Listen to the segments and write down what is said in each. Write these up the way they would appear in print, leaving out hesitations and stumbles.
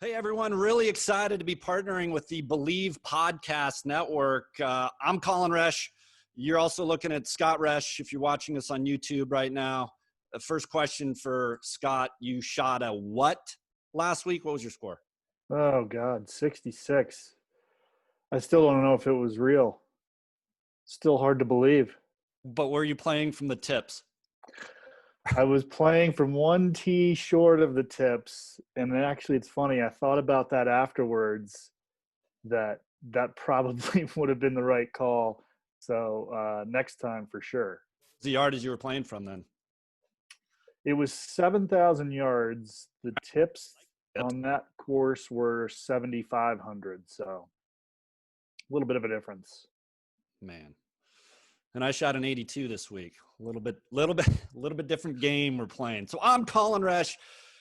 Hey, everyone. Really excited to be partnering with the Believe Podcast Network. I'm Colin Resch. You're also looking at Scott Resch if you're watching us on YouTube right now. First question for Scott. You shot a what last week? What was your score? Oh, God, 66. I still don't know if it was real. Still hard to believe. But were you playing from the tips? I was playing from one tee short of the tips. And then actually, it's funny. I thought about that afterwards, that probably would have been the right call. So next time for sure. The yardage you were playing from then? It was 7,000 yards. The tips Yep. on that course were 7,500. So a little bit of a difference. Man. And I shot an 82 this week. A little bit different game we're playing. So I'm Colin Resch.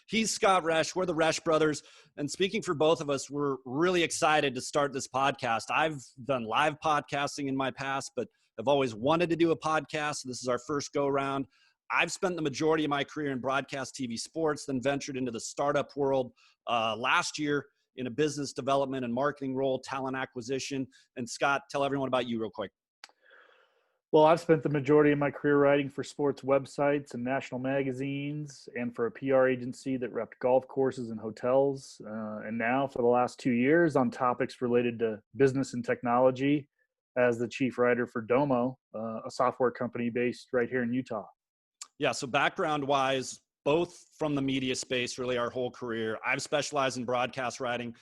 He's Scott Resch. We're the Resch brothers. And speaking for both of us, we're really excited to start this podcast. I've done live podcasting in my past, but I've always wanted to do a podcast. This is our first go round. I've spent the majority of my career in broadcast TV sports, then ventured into the startup world last year in a business development and marketing role, talent acquisition. And Scott, tell everyone about you real quick. Well, I've spent the majority of my career writing for sports websites and national magazines and for a PR agency that repped golf courses and hotels. And now for the last 2 years on topics related to business and technology as the chief writer for Domo, a software company based right here in Utah. Yeah, so background-wise, both from the media space, really our whole career. I've specialized in broadcast writing.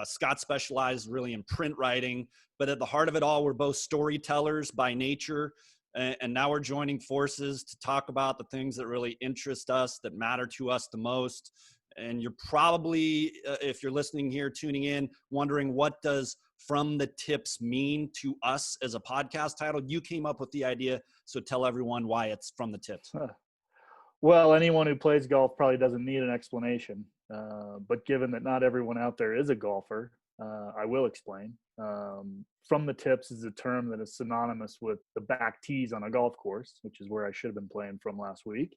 Scott specialized really in print writing. But at the heart of it all, we're both storytellers by nature. And now we're joining forces to talk about the things that really interest us, that matter to us the most. And you're probably, if you're listening here, tuning in, wondering what does From the Tips mean to us as a podcast title? You came up with the idea, so tell everyone why it's From the Tips. Well, anyone who plays golf probably doesn't need an explanation. But given that not everyone out there is a golfer, I will explain. From the tips is a term that is synonymous with the back tees on a golf course, which is where I should have been playing from last week.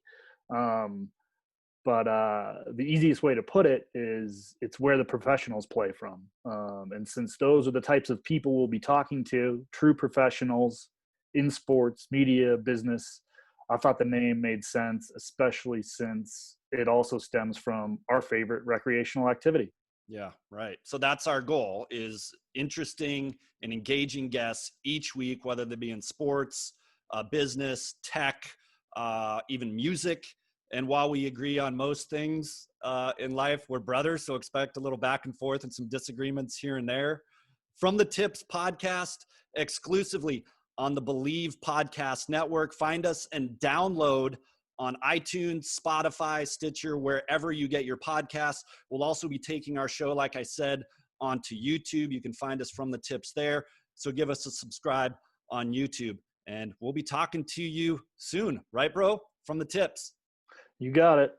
But the easiest way to put it is it's where the professionals play from. And since those are the types of people we'll be talking to, true professionals in sports, media, business, I thought the name made sense, especially since it also stems from our favorite recreational activity. Yeah, right. So that's our goal, is interesting and engaging guests each week, whether they be in sports, business, tech, even music. And while we agree on most things in life, we're brothers. So expect a little back and forth and some disagreements here and there. From the Tips podcast, exclusively on the Believe Podcast Network. Find us and download on iTunes, Spotify, Stitcher, wherever you get your podcasts. We'll also be taking our show, like I said, onto YouTube. You can find us From the Tips there. So give us a subscribe on YouTube. And we'll be talking to you soon. Right, bro? From the Tips. You got it.